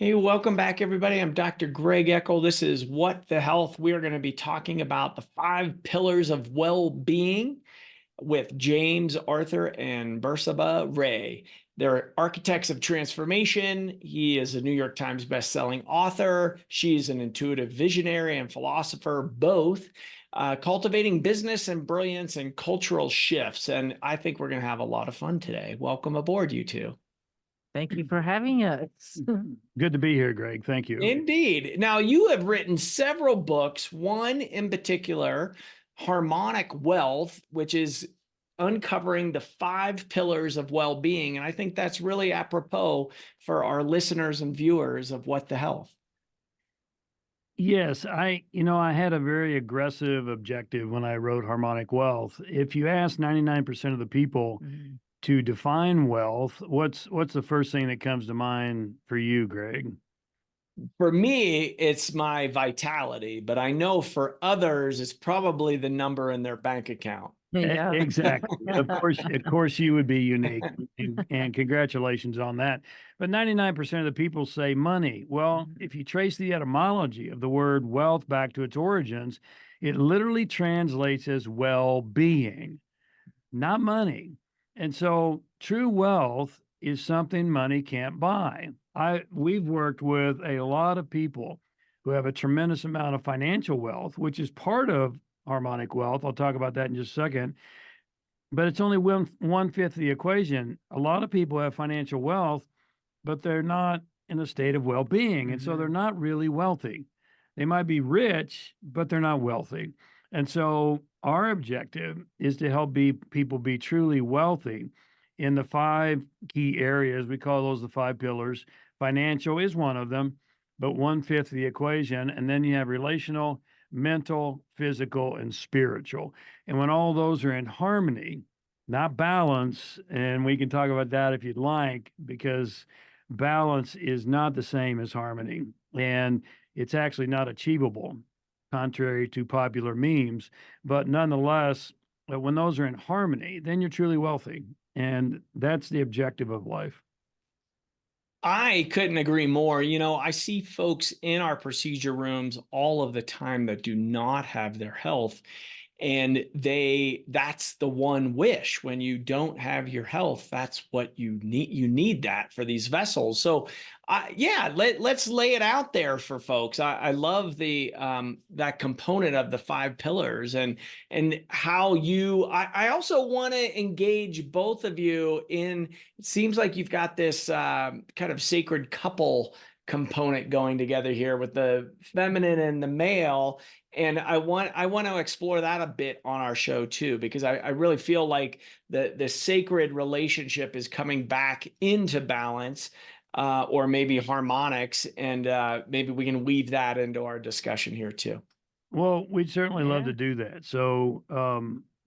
Hey, welcome back, everybody. I'm Dr. Greg Eckel. This is What the Health. We are going to be talking about the 5 pillars of well-being with James Arthur and Bersabeh Ray. They're architects of transformation. He is a New York Times bestselling author. She's an intuitive visionary and philosopher, both cultivating business and brilliance and cultural shifts. And I think we're going to have a lot of fun today. Welcome aboard, you two. Thank you for having us. Good to be here, Greg. Thank you. Indeed. Now, you have written several books, one in particular, Harmonic Wealth, which is uncovering the 5 pillars of well-being. And I think that's really apropos for our listeners and viewers of What the Health. Yes, I had a very aggressive objective when I wrote Harmonic Wealth. If you ask 99% of the people to define wealth, what's the first thing that comes to mind for you, Greg? For me, it's my vitality, but I know for others, it's probably the number in their bank account. Yeah. Exactly. Of course, you would be unique, and congratulations on that. But 99% of the people say money. Well, if you trace the etymology of the word wealth back to its origins, it literally translates as well-being, not money. And so true wealth is something money can't buy. We've worked with a lot of people who have a tremendous amount of financial wealth, which is part of harmonic wealth. I'll talk about that in just a second. But it's only one fifth of the equation. A lot of people have financial wealth, but they're not in a state of well-being. And so they're not really wealthy. They might be rich, but they're not wealthy. And so our objective is to help people be truly wealthy in the 5 key areas. We call those the 5 pillars. Financial is one of them, but one-fifth of the equation. And then you have relational, mental, physical, and spiritual. And when all those are in harmony, not balance, and we can talk about that if you'd like, because balance is not the same as harmony. And it's actually not achievable, contrary to popular memes. But nonetheless, when those are in harmony, then you're truly wealthy. And that's the objective of life. I couldn't agree more. I see folks in our procedure rooms all of the time that do not have their health. And that's the one wish. When you don't have your health, that's what you need. You need that for these vessels. So yeah, let's lay it out there for folks. I love the that component of the 5 pillars and how I also want to engage both of you in. It seems like you've got this kind of sacred couple component going together here with the feminine and the male. And I want to explore that a bit on our show too, because I really feel like the sacred relationship is coming back into balance, or maybe harmonics, and maybe we can weave that into our discussion here too. Well, we'd certainly love to do that. So,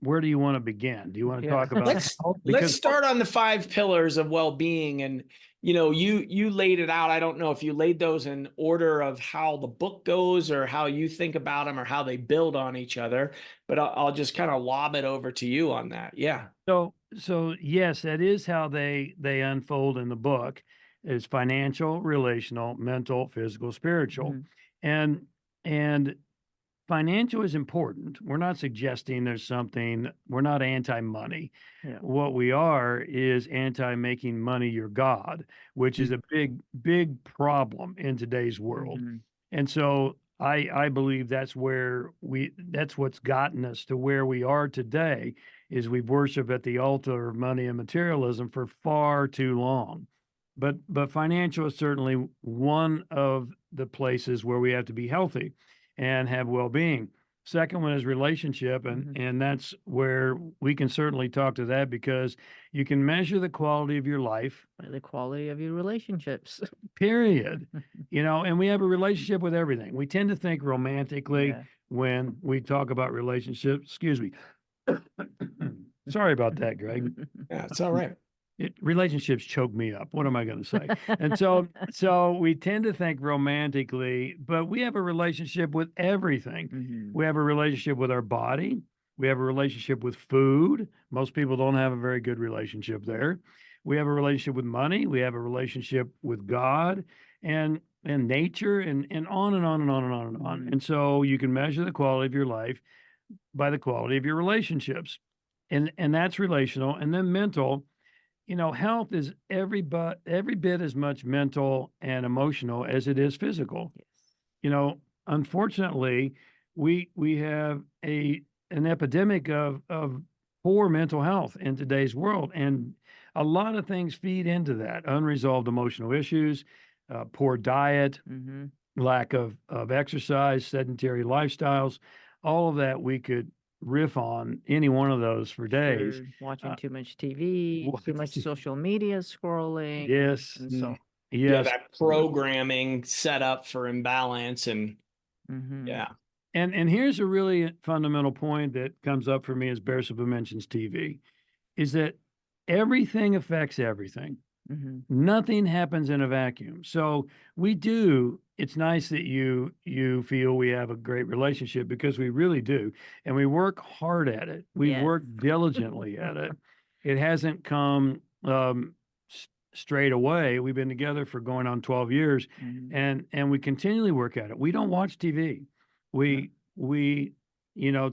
where do you want to begin? Do you want to talk about health? Let's start on the 5 pillars of well-being. And you laid it out. I don't know if you laid those in order of how the book goes or how you think about them or how they build on each other, but I'll just kind of lob it over to you on that. Yeah. So yes, that is how they unfold in the book. Is financial, relational, mental, physical, spiritual. And and financial is important. We're not suggesting we're not anti-money. Yeah. What we are is anti-making money your God, which is a big problem in today's world. And so I believe that's what's gotten us to where we are today, is we've worshiped at the altar of money and materialism for far too long. But financial is certainly one of the places where we have to be healthy and have well-being. Second one is relationship, and that's where we can certainly talk to that, because you can measure the quality of your life, The quality of your relationships. period. And we have a relationship with everything. We tend to think romantically Yeah. when we talk about relationships. Excuse me. Sorry about that, Greg. Yeah, it's all right. Relationships choke me up. What am I going to say? And so we tend to think romantically, but we have a relationship with everything. We have a relationship with our body. We have a relationship with food. Most people don't have a very good relationship there. We have a relationship with money. We have a relationship with God. and nature and on and on and on and on and on. Mhm. And so you can measure the quality of your life by the quality of your relationships. And that's relational. And then mental, health is every bit as much mental and emotional as it is physical. Yes. Unfortunately, we have an epidemic of poor mental health in today's world, and a lot of things feed into that: unresolved emotional issues, poor diet, Mm-hmm. lack of exercise, sedentary lifestyles. All of that we could riff on any one of those for days. Sure. Watching Uh, too much TV, too much social media scrolling, yes, and so. Yeah, yes. that programming set up for imbalance and Mm-hmm. yeah. And here's a really fundamental point that comes up for me as Bersabeh mentions TV, is that everything affects everything. Mm-hmm. Nothing happens in a vacuum. So it's nice that you feel we have a great relationship, because we really do. And we work hard at it. We Yes. work diligently at it. It hasn't come straight away. We've been together for going on 12 years, Mhm. and we continually work at it. We don't watch TV. We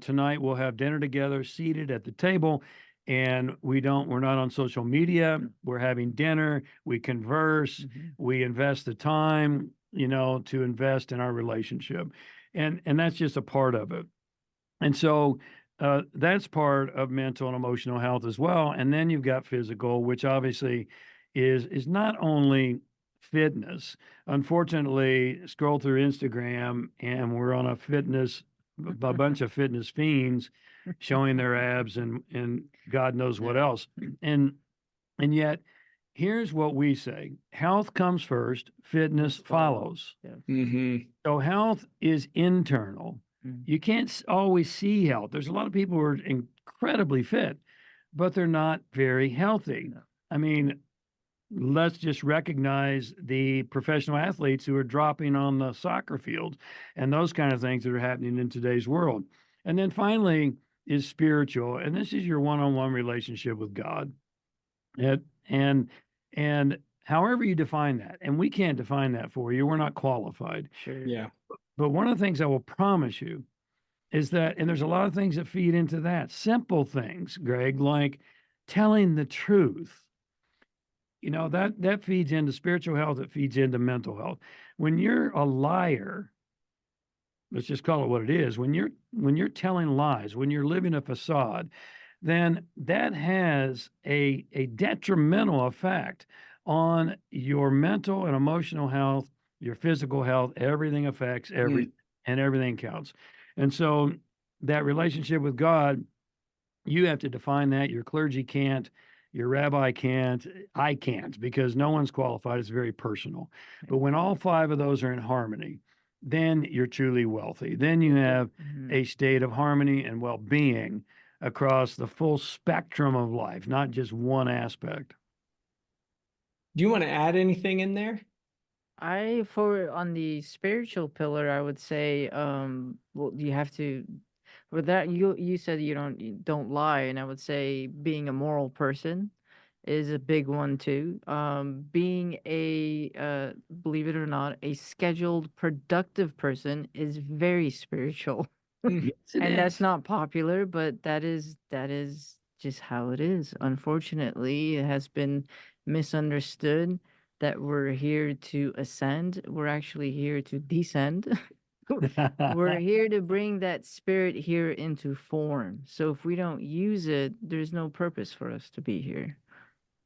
tonight we'll have dinner together seated at the table, and we're not on social media. We're having dinner, we converse, Mhm. we invest the time, to invest in our relationship. And that's just a part of it. And so that's part of mental and emotional health as well. And then you've got physical, which obviously is not only fitness. Unfortunately, scroll through Instagram and we're on a bunch of fitness fiends showing their abs and God knows what else. And and yet here's what we say: health comes first, fitness Yes, follow. follows. Yeah. Mm-hmm. So health is internal. Mm. You can't always see health. There's a lot of people who are incredibly fit, but they're not very healthy. No. I mean, let's just recognize the professional athletes who are dropping on the soccer field and those kind of things that are happening in today's world. And then finally is spiritual, and this is your one-on-one relationship with God. It, and and however you define that, and we can't define that for you. We're not qualified. Sure. Yeah. But one of the things I will promise you is that, and there's a lot of things that feed into that. Simple things, Greg, like telling the truth. That feeds into spiritual health, it feeds into mental health. When you're a liar, let's just call it what it is, when you're telling lies, when you're living a facade, then that has a detrimental effect on your mental and emotional health, your physical health. Everything affects Mm. and everything counts. And so that relationship with God, you have to define that. Your clergy can't, your rabbi can't, I can't, because no one's qualified. It's very personal. But when all five of those are in harmony, then you're truly wealthy. Then you have Mhm. a state of harmony and well-being across the full spectrum of life, not just one aspect. Do you want to add anything in there? For on the spiritual pillar, I would say, well, you have to, for that, you said you don't lie, and I would say being a moral person is a big one too. Being believe it or not, a scheduled, productive person is very spiritual. Mm. Yes, it And that's is. not popular, but that is just how it is. Unfortunately, it has been misunderstood that we're here to ascend. We're actually here to descend. We're here to bring that spirit here into form. So if we don't use it, there's no purpose for us to be here.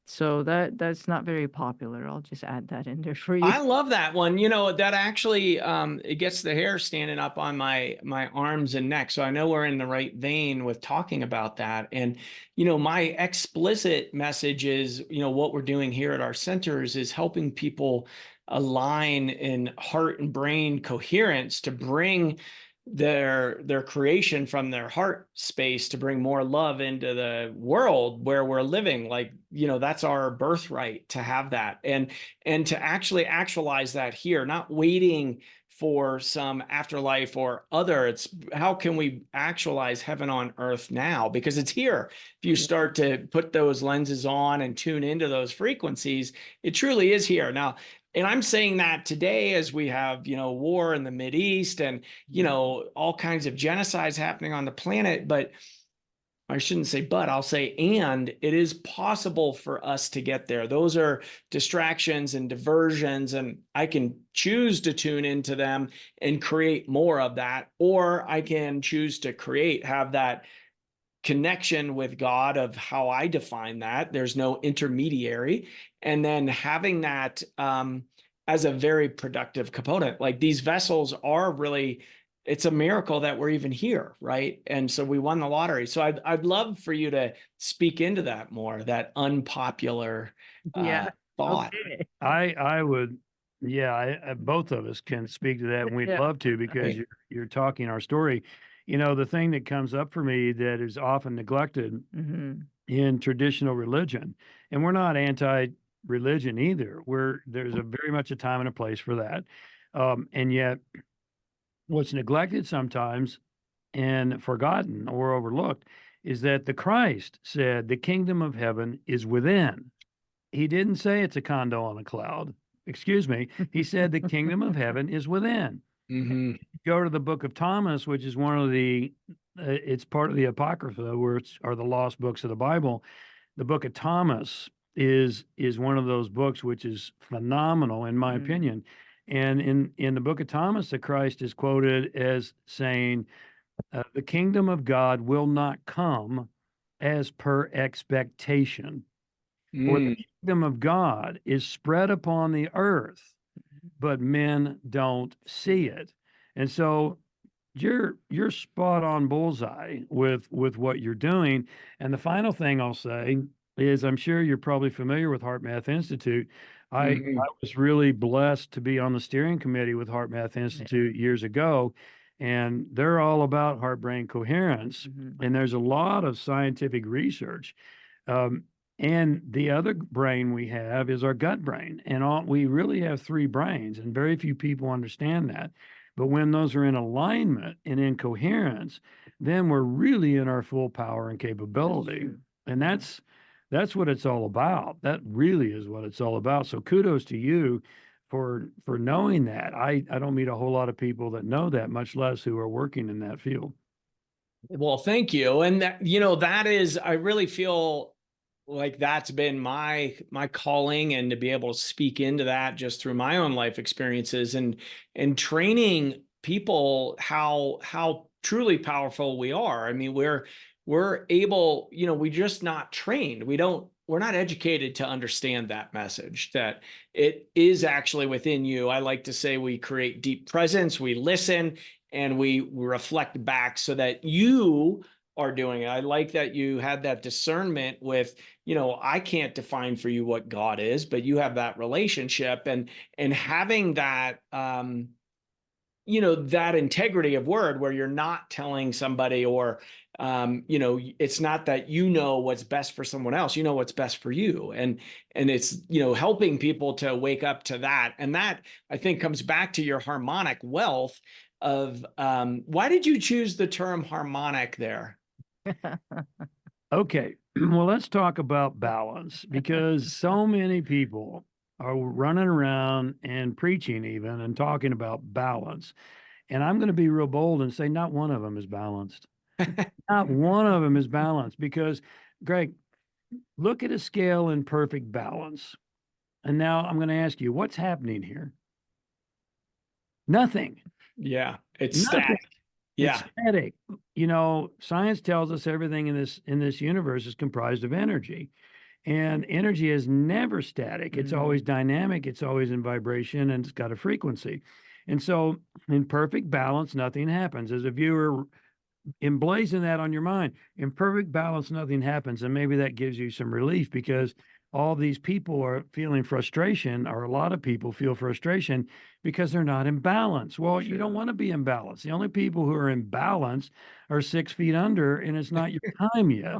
So that's not very popular. I'll just add that in there for you. I love that one. That actually it gets the hair standing up on my arms and neck. So I know we're in the right vein with talking about that. And my explicit message is, what we're doing here at our centers is helping people align in heart and brain coherence to bring their creation from their heart space to bring more love into the world where we're living. Like, that's our birthright to have that. And to actually actualize that here, not waiting for some afterlife or other. It's how can we actualize heaven on earth now? Because it's here. If you start to put those lenses on and tune into those frequencies, it truly is here. Now, And I'm saying that today as we have, war in the Mideast and, all kinds of genocides happening on the planet. But I shouldn't say, but I'll say, and it is possible for us to get there. Those are distractions and diversions, and I can choose to tune into them and create more of that, or I can choose to have that connection with God of how I define that. There's no intermediary. And then having that as a very productive component. Like these vessels are really, it's a miracle that we're even here, right? And so we won the lottery. So I'd love for you to speak into that more, that unpopular Yeah. thought. Okay. I would, yeah, both of us can speak to that, and we'd Yeah. love to, because Right. you're talking our story. The thing that comes up for me that is often neglected Mhm. in traditional religion, and we're not anti-religion either. There's a very much a time and a place for that, and yet what's neglected sometimes and forgotten or overlooked is that the Christ said the kingdom of heaven is within. He didn't say it's a condo on a cloud. Excuse me. He said the kingdom of heaven is within. Mm-hmm. Go to the book of Thomas, which is one of it's part of the Apocrypha, are the lost books of the Bible. The book of Thomas is one of those books which is phenomenal, in my opinion. And in the book of Thomas, the Christ is quoted as saying, the kingdom of God will not come as per expectation. For the kingdom of God is spread upon the earth, but men don't see it. And so you're spot on bullseye with what you're doing. And the final thing I'll say is, I'm sure you're probably familiar with Heart Math Institute. I Mm-hmm. was really blessed to be on the steering committee with Heart Math Institute years ago, and they're all about heart brain coherence. And there's a lot of scientific research. Um, and the other brain we have is our gut brain. And we really have three brains, and very few people understand that. But when those are in alignment and in coherence, then we're really in our full power and capability. And that's what it's all about. That really is what it's all about. So kudos to you for knowing that. I don't meet a whole lot of people that know that, much less who are working in that field. Well, thank you. And that, that is, I really feel like that's been my calling, and to be able to speak into that just through my own life experiences and training people how truly powerful we are. I mean, we're able, we're just not trained. We're not educated to understand that message, that it is actually within you. I like to say we create deep presence, we listen, and we reflect back so that you are doing it. I like that you had that discernment with, I can't define for you what God is, but you have that relationship, and having that, that integrity of word where you're not telling somebody, or, it's not that what's best for someone else, what's best for you. And it's, helping people to wake up to that. And that, I think, comes back to your harmonic wealth of, why did you choose the term harmonic there? Okay, well, let's talk about balance, because so many people are running around and preaching even and talking about balance. And I'm going to be real bold and say not one of them is balanced. Not one of them is balanced, because, Greg, look at a scale in perfect balance. And now I'm going to ask you, what's happening here? Nothing. Yeah, it's Nothing. static. Yeah. It's static. Science tells us everything in this universe is comprised of energy. And energy is never static. It's always dynamic. It's always in vibration, and it's got a frequency. And so in perfect balance, nothing happens. As a viewer, emblazon that on your mind. In perfect balance, nothing happens. And maybe that gives you some relief, because all these people are feeling frustration, or a lot of people feel frustration because they're not in balance. Well, you don't want to be in balance. The only people who are in balance are 6 feet under, and it's not your time yet.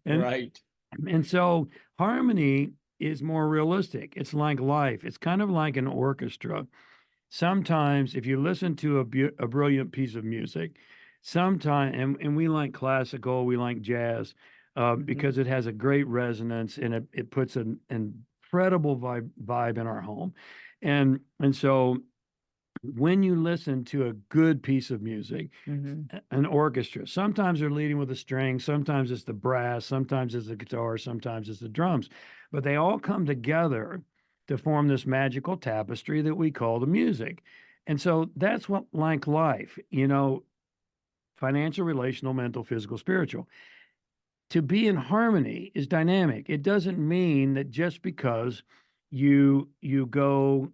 Right. And so harmony is more realistic. It's like life. It's kind of like an orchestra. Sometimes if you listen to a brilliant piece of music, and we like classical, we like jazz, because it has a great resonance, and it puts an incredible vibe in our home. And so when you listen to a good piece of music, an orchestra, sometimes they're leading with a string, sometimes it's the brass, sometimes it's the guitar, sometimes it's the drums, but they all come together to form this magical tapestry that we call the music. And so that's what, like life, financial, relational, mental, physical, spiritual. To be in harmony is dynamic. It doesn't mean that just because you go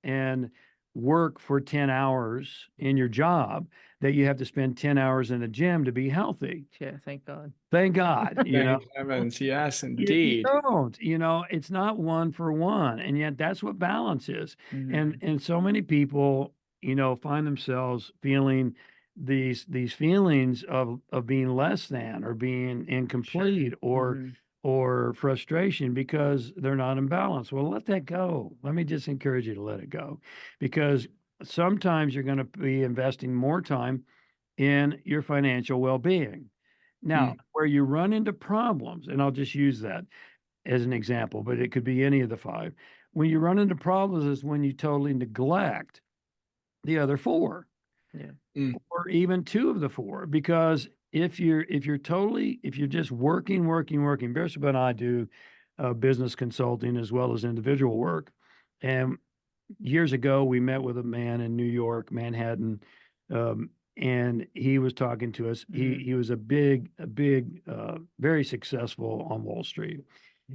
and work for 10 hours in your job that you have to spend 10 hours in the gym to be healthy. Yeah, thank God. Thank God, Thank heavens. Yes, you indeed. don't, it's not one for one. And yet that's what balance is. And so many people, find themselves feeling these feelings of being less than or being incomplete or frustration because they're not in balance. Well, let that go. Let me just encourage you to let it go, because sometimes you're going to be investing more time in your financial well-being. Now, where you run into problems, and I'll just use that as an example, but it could be any of the five. When you run into problems is when you totally neglect the other four, or even two of the four, because if you're just working, Bersabeh and I do business consulting as well as individual work. And years ago, we met with a man in New York, Manhattan, and he was talking to us. He was a big, very successful on Wall Street,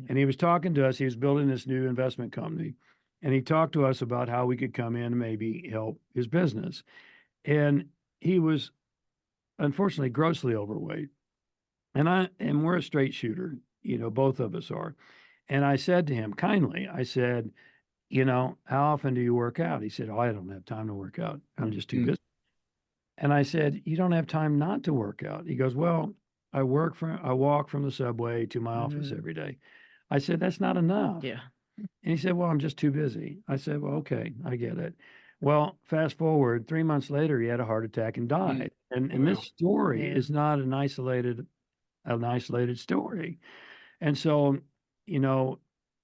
and he was talking to us. He was building this new investment company, and he talked to us about how we could come in and maybe help his business. And he was unfortunately grossly overweight, and we're a straight shooter, both of us are. And I said to him kindly, I said, how often do you work out? He said, oh, I don't have time to work out. I'm just too busy. And I said, you don't have time not to work out. He goes, well, I walk from the subway to my office every day. I said, that's not enough. Yeah. And he said, well, I'm just too busy. I said, well, okay, I get it. Well, fast forward 3 months later, he had a heart attack and died. And this story is not an isolated story. And so,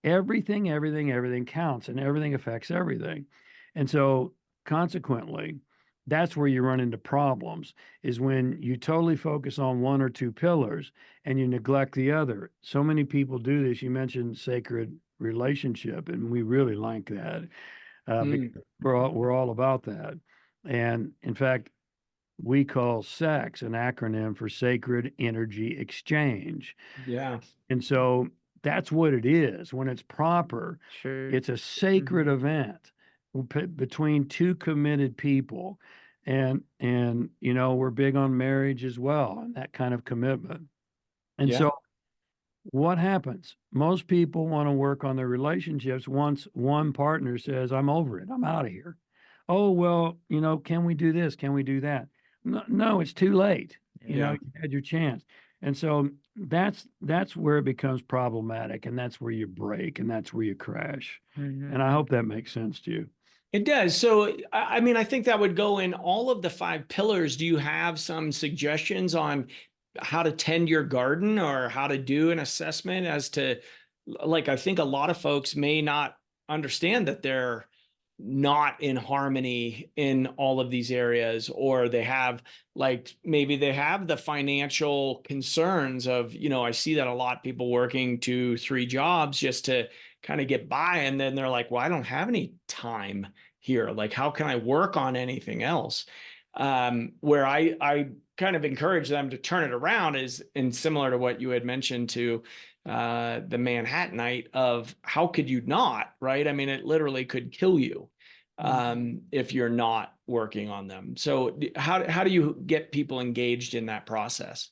everything counts, and everything affects everything. And so consequently, that's where you run into problems, is when you totally focus on one or two pillars and you neglect the other. So many people do this. You mentioned sacred relationship, and we really like that. Because we're all about that. And in fact, we call sex an acronym for sacred energy exchange. Yeah. And so that's what it is. When it's proper, it's a sacred event between two committed people. And we're big on marriage as well, and that kind of commitment. And so what happens? Most people want to work on their relationships once one partner says, I'm over it, I'm out of here. Oh, well, can we do this? Can we do that? No, it's too late. You had your chance. And so that's where it becomes problematic, and that's where you break, and that's where you crash. And I hope that makes sense to you. It does. So, I mean, I think that would go in all of the 5 pillars. Do you have some suggestions on how to tend your garden or how to do an assessment as to, like, I think a lot of folks may not understand that they're not in harmony in all of these areas, or they have, like, maybe they have the financial concerns of, I see that a lot of people working 2-3 jobs just to kind of get by. And then they're like, well, I don't have any time here. Like, how can I work on anything else? Where I kind of encourage them to turn it around is, and similar to what you had mentioned to the Manhattanite of how could you not, right? I mean, it literally could kill you if you're not working on them. So how do you get people engaged in that process?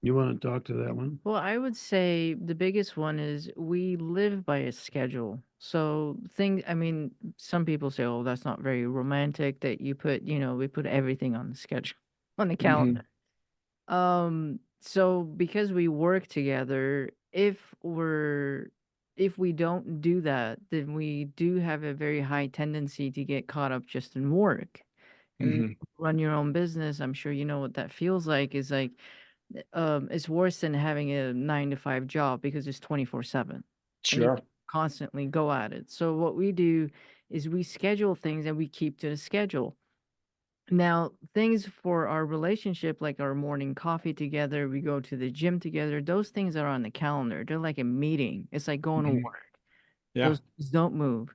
You want to talk to that one? Well, I would say the biggest one is we live by a schedule. So I mean, some people say, oh, that's not very romantic that you put, we put everything on the schedule, on the calendar. So because we work together, if we don't do that, then we do have a very high tendency to get caught up just in work. And run your own business, I'm sure you know what that feels like, is like it's worse than having a 9 to 5 job because it's 24/7. And you Sure. constantly go at it. So what we do is we schedule things and we keep to the schedule. Now, things for our relationship, like our morning coffee together, we go to the gym together, those things are on the calendar. They're like a meeting. It's like going to Mhm. work. Yeah. Those things don't move.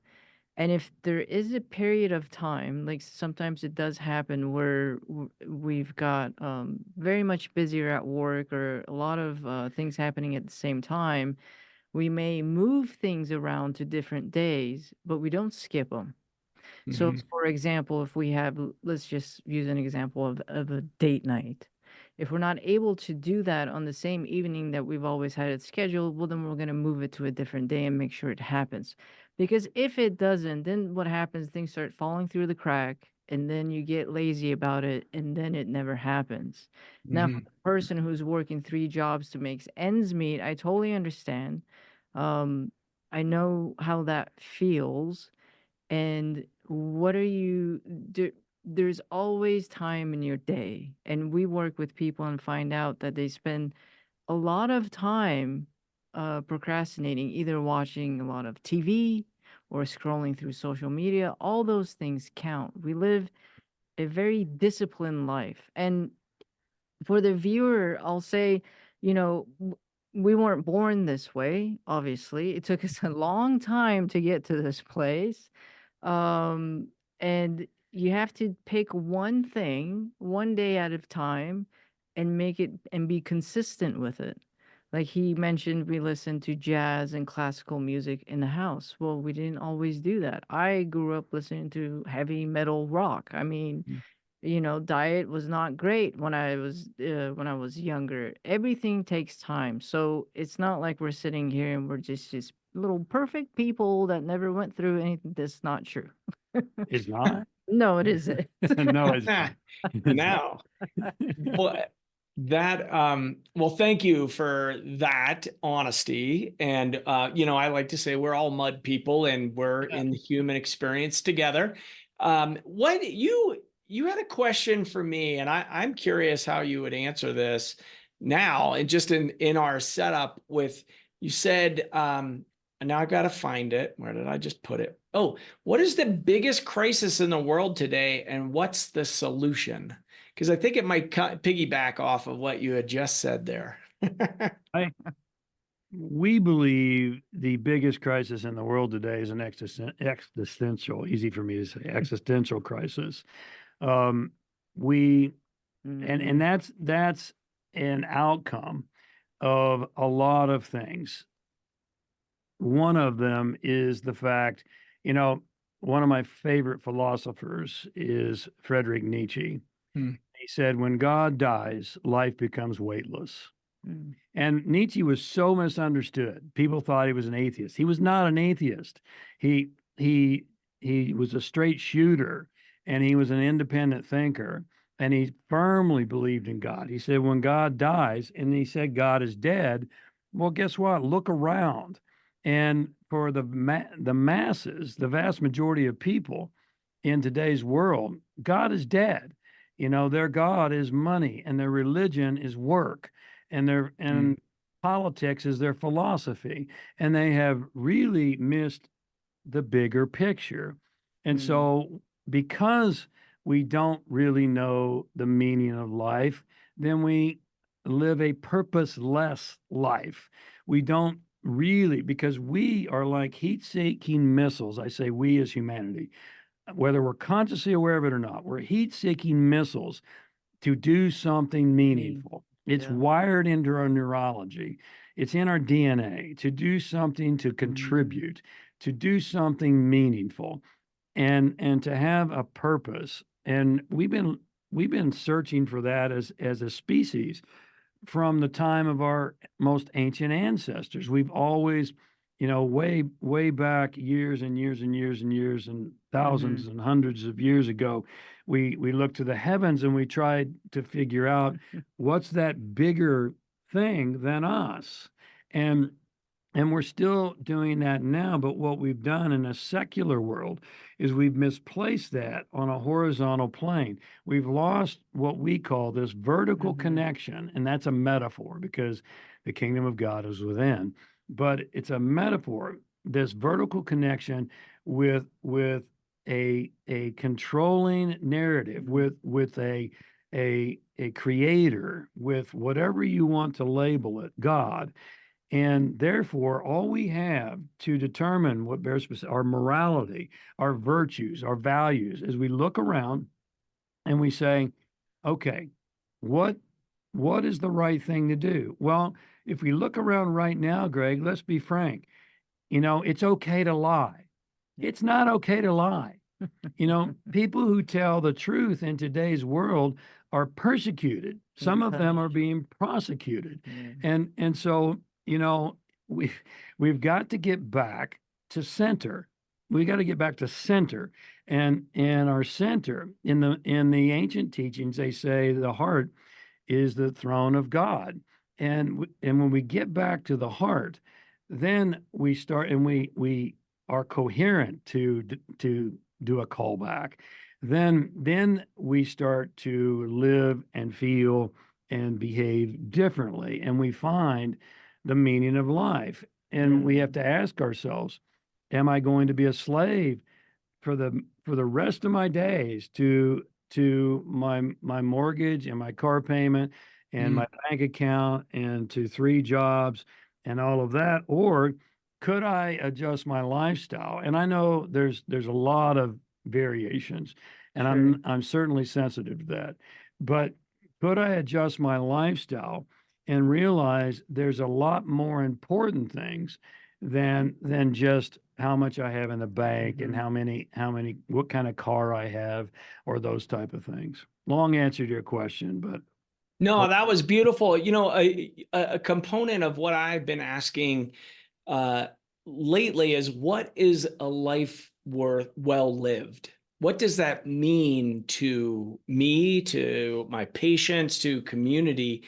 And if there is a period of time, like sometimes it does happen where we've got very much busier at work or a lot of things happening at the same time, we may move things around to different days, but we don't skip them. So, Mhm. for example, if we have, let's just use an example of a date night. If we're not able to do that on the same evening that we've always had it scheduled, well, then we're going to move it to a different day and make sure it happens. Because if it doesn't, then what happens? Things start falling through the crack, and then you get lazy about it, and then it never happens. Now, for Mhm. the person who's working 3 jobs to make ends meet, I totally understand. Um, I know how that feels. And what are you do? There's always time in your day, and we work with people and find out that they spend a lot of time procrastinating, either watching a lot of TV or scrolling through social media. All those things count. We live a very disciplined life, and for the viewer, I'll say, you know, we weren't born this way. Obviously, it took us a long time to get to this place. um, and you have to pick one thing, one day at a time, and make it and be consistent with it. Like he mentioned, we listen to jazz and classical music in the house. Well, we didn't always do that. I grew up listening to heavy metal rock. I mean, Mm. diet was not great when I was younger. Everything takes time. So it's not like we're sitting here and we're just little perfect people that never went through anything. That's not true. It's not. No, it isn't. No, it's not. It's not. Now, well, well, thank you for that honesty. And I like to say we're all mud people and we're Yeah. in the human experience together. What you had a question for me, and I'm curious how you would answer this now, and just in our setup with you said, and now I've got to find it. Where did I just put it? Oh, what is the biggest crisis in the world today, and what's the solution? Because I think it might piggyback off of what you had just said there. I we believe the biggest crisis in the world today is an existential, easy for me to say, existential crisis. Um, we and Mhm. that's an outcome of a lot of things. One of them is the fact, you know, one of my favorite philosophers is Friedrich Nietzsche. Hmm. He said, "When God dies, life becomes weightless." Mm. And Nietzsche was so misunderstood. People thought he was an atheist. He was not an atheist. He he he was a straight shooter and he was an independent thinker and he firmly believed in God. He said when God dies and he said God is dead, well guess what? Look around. And for the masses, the vast majority of people in today's world, God is dead. You know, their God is money and their religion is work and Mm. politics is their philosophy, and they have really missed the bigger picture. And Mm. so, because we don't really know the meaning of life, then we live a purposeless life. We don't really, because we are like heat seeking missiles. I say we as humanity, whether we're consciously aware of it or not, we're heat seeking missiles to do something Me. meaningful. It's Yeah. wired into our neurology. It's in our DNA to do something to Mhm. contribute, to do something meaningful and to have a purpose. And we've been searching for that as a species from the time of our most ancient ancestors. We've always, way back years and years and years and years and thousands Mhm. and hundreds of years ago, we looked to the heavens and we tried to figure out what's that bigger thing than us. And and we're still doing that now, but what we've done in a secular world is we've misplaced that on a horizontal plane. We've lost what we call this vertical Mhm. connection, and that's a metaphor because the kingdom of God is within. But it's a metaphor. this vertical connection with a controlling narrative, with a creator, with whatever you want to label it, God. And therefore, all we have to determine what Bersabeh said, our morality, our virtues, our values, is we look around and we say, okay, what is the right thing to do? Well, if we look around right now, Greg, let's be frank. It's okay to lie. It's not okay to lie. People who tell the truth in today's world are persecuted. Some of them are being prosecuted. Yeah. And so, we we've got to get back to center. We got to get back to center. And our center in the ancient teachings, they say the heart is the throne of God. And when we get back to the heart, then we start, and we are coherent to do a callback. Then we start to live and feel and behave differently, and we find the meaning of life. And we have to ask ourselves, am I going to be a slave for the rest of my days to my mortgage and my car payment and my bank account and to 3 jobs and all of that? Or could I adjust my lifestyle? And I know there's a lot of variations, and Sure. I'm certainly sensitive to that. But could I adjust my lifestyle and realize there's a lot more important things than just how much I have in the bank and how many what kind of car I have, or those type of things. Long answer to your question, but No, that was beautiful. A component of what I've been asking uh, lately is, what is a life well lived? What does that mean to me, to my patients, to community?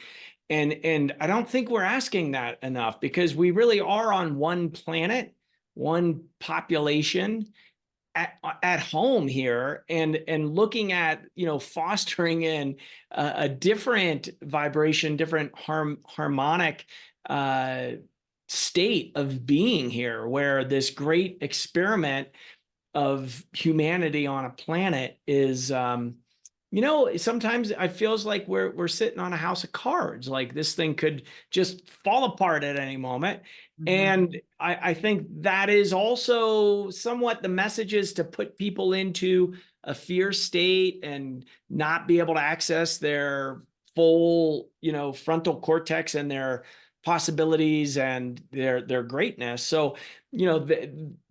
And I don't think we're asking that enough, because we really are on one planet, one population, at home here, and looking at fostering in a different vibration, different harmonic uh, state of being here, where this great experiment of humanity on a planet is sometimes it feels like we're sitting on a house of cards. Like, this thing could just fall apart at any moment. And I think that is also somewhat the messages, to put people into a fear state and not be able to access their full frontal cortex and their possibilities and their greatness. So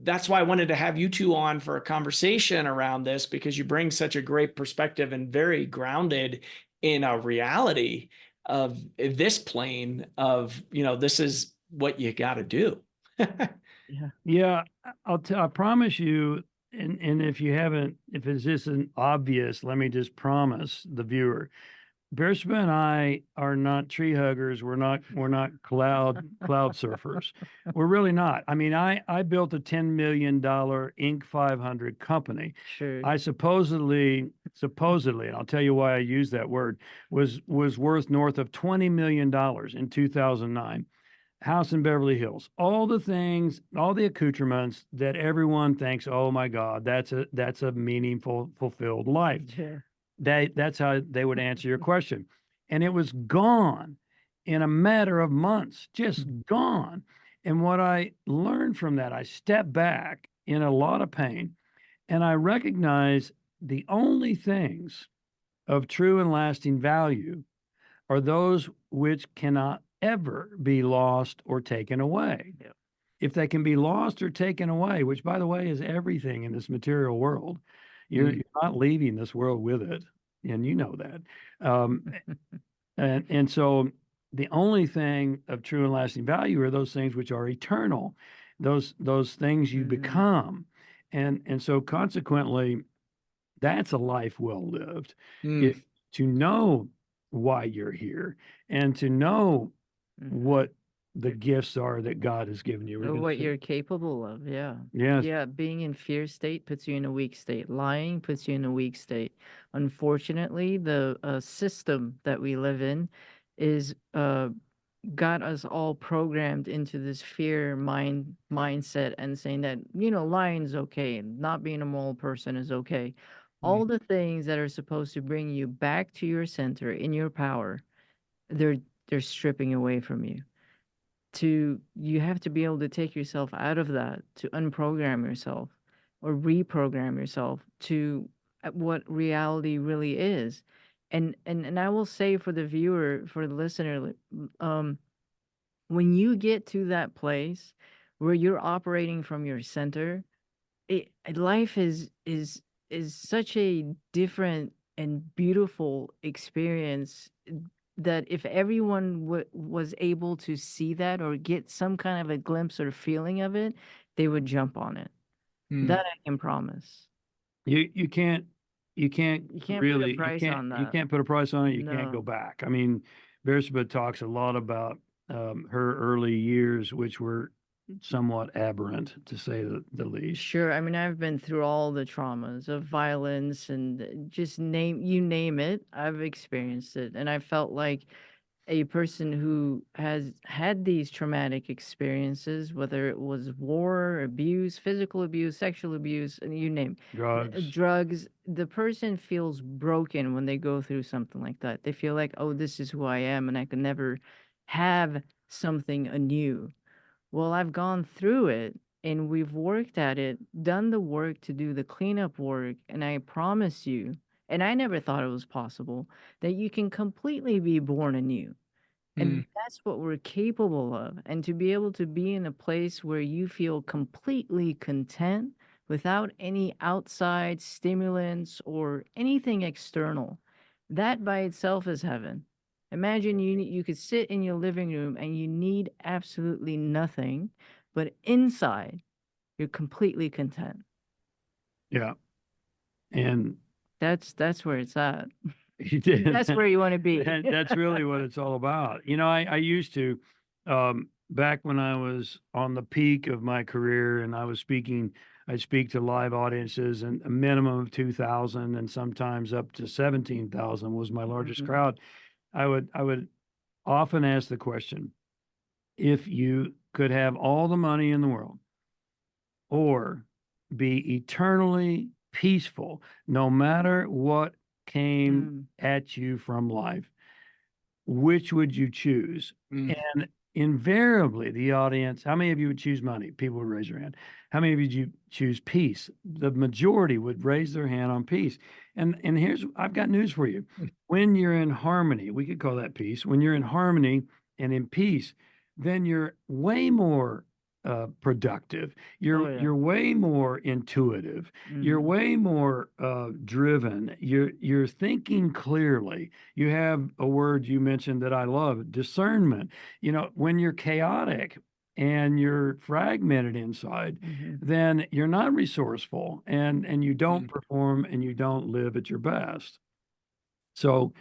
that's why I wanted to have you two on for a conversation around this, because you bring such a great perspective and very grounded in a reality of this plane of, this is what you got to do. Yeah. yeah, I promise you, and if it's just an obvious, let me just promise the viewer, Bersabeh and I are not tree huggers. We're not cloud surfers. We're really not. I mean, I built a $10 million Inc. 500 company. Sure. I supposedly, and I'll tell you why I use that word, was worth north of $20 million in 2009. House in Beverly Hills. All the things, all the accoutrements that everyone thinks, oh my God, that's a meaningful, fulfilled life. Yeah. That's how they would answer your question. And it was gone in a matter of months, just gone. And what I learned from that, I stepped back in a lot of pain, and I recognized the only things of true and lasting value are those which cannot ever be lost or taken away. Yep. If they can be lost or taken away, which, by the way, is everything in this material world, you're not leaving this world with it, and you know that. And so the only thing of true and lasting value are those things which are eternal, those things you become, and so consequently, that's a life well lived. If to know why you're here and to know what the gifts are that God has given you. Or what you're capable of. Yeah. Yes. Yeah. Being in fear state puts you in a weak state. Lying puts you in a weak state. Unfortunately, the system that we live in is got us all programmed into this fear mindset and saying that, lying's okay, and not being a moral person is okay. Mm, All the things that are supposed to bring you back to your center in your power, they're they're stripping away from you. You have to be able to take yourself out of that, to unprogram yourself or reprogram yourself to what reality really is. And I will say, for the viewer, for the listener, um when you get to that place where you're operating from your center, life is such a different and beautiful experience, that if everyone was able to see that or get some kind of a glimpse or feeling of it, they would jump on it. mm, That I can promise. You can't you can't You can't put a really price on you that. can't put a price on it. You can't go No. back. I mean, Bersabeh talks a lot about her early years, which were somewhat aberrant to say the least. Sure. I mean, I've been through all the traumas of violence and just name it. I've experienced it. And I felt like a person who has had these traumatic experiences, whether it was war, abuse, physical abuse, sexual abuse, and you name Drugs. drugs, the person feels broken when they go through something like that. They feel like, oh, this is who I am, and I can never have something anew. Well, I've gone through it and we've worked at it, done the work to do the cleanup work, and I promise you, and I never thought it was possible, that you can completely be born anew. mm, And that's what we're capable of. And to be able to be in a place where you feel completely content without any outside stimulants or anything external, that by itself is heaven. Imagine you could sit in your living room and you need absolutely nothing, but inside you're completely content. Yeah. And That's where it's at. you did. That's where you want to be. That's really what it's all about. I used to, back when I was on the peak of my career and I speak to live audiences, and a minimum of 2,000 and sometimes up to 17,000 was my largest Mhm. crowd. I would often ask the question, if you could have all the money in the world or be eternally peaceful, no matter what came Mm, at you from life, which would you choose? mm, And invariably, the audience, how many of you would choose money? People would raise their hand. How many of you choose peace? The majority would raise their hand on peace. And here's, I've got news for you. mm, When you're in harmony, we could call that peace. When you're in harmony and in peace, then you're way more productive. oh yeah. You're way more intuitive. You're Mhm. way more driven. You're thinking clearly. You have a word you mentioned that I love, discernment. When you're chaotic and you're fragmented inside, Mhm. then you're not resourceful, and you don't mm. perform and you don't live at your best. So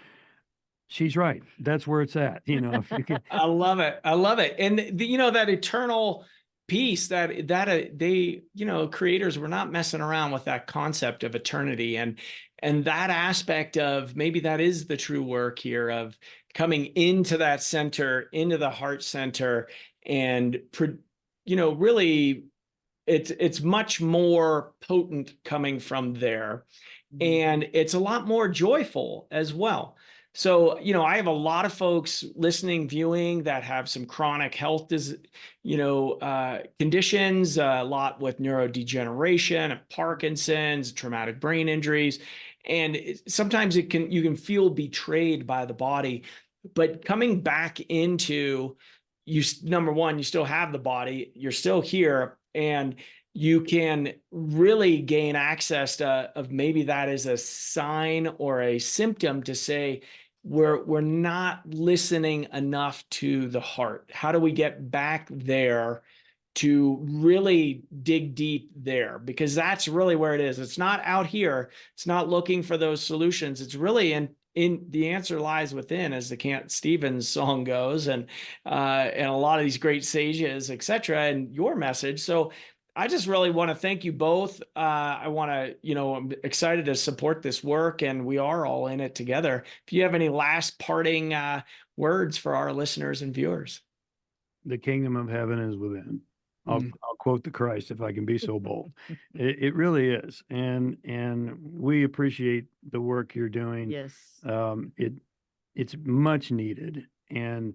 she's right. That's where it's at. If you can. I love it. I love it. And that eternal peace they, creators were not messing around with that concept of eternity, and that aspect of maybe that is the true work here of coming into that center, into the heart center, and really it's much more potent coming from there, Mhm. and it's a lot more joyful as well. So, I have a lot of folks listening, viewing that have some chronic health, conditions, a lot with neurodegeneration, Parkinson's, traumatic brain injuries, and sometimes you can feel betrayed by the body. But coming back into number one, you still have the body, you're still here, and you can really gain access to of maybe that is a sign or a symptom to say we're not listening enough to the heart. How do we get back there to really dig deep there? Because that's really where it is. It's not out here. It's not looking for those solutions. It's really in the answer lies within, as the Camp Stevens song goes, and a lot of these great sages, etc., and your message. So I just really want to thank you both. I want to, I'm excited to support this work, and we are all in it together. If you have any last parting words for our listeners and viewers. The kingdom of heaven is within. I'll quote the Christ if I can be so bold. It really is, and we appreciate the work you're doing. Yes. It's much needed, and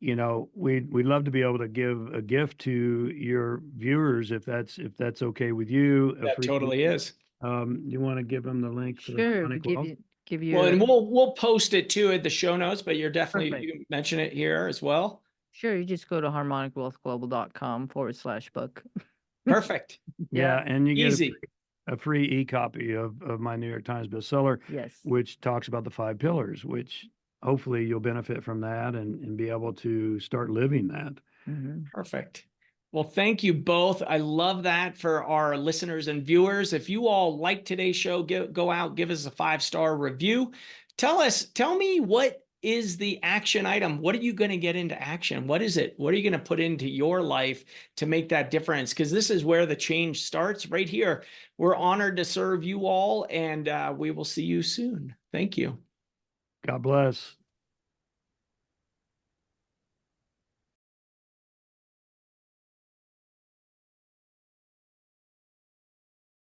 we'd love to be able to give a gift to your viewers if that's okay with you. That totally is. You want to give them the link for the Sure. Harmonic Wealth? Give you. Well, and we'll post it too at the show notes, but you're definitely, Perfect. you can mention it here as well. Sure. You just go to harmonicwealthglobal.com/book. Perfect. Yeah, and you get Easy. a free e-copy of my New York Times bestseller, Yes. which talks about the 5 pillars, which hopefully you'll benefit from that and be able to start living that. Mm-hmm. Perfect. Well, thank you both. I love that for our listeners and viewers. If you all like today's show, go out, give us a 5-star review. Tell me, what is the action item? What are you going to get into action? What is it? What are you going to put into your life to make that difference? Because this is where the change starts, right here. We're honored to serve you all, and we will see you soon. Thank you. God bless.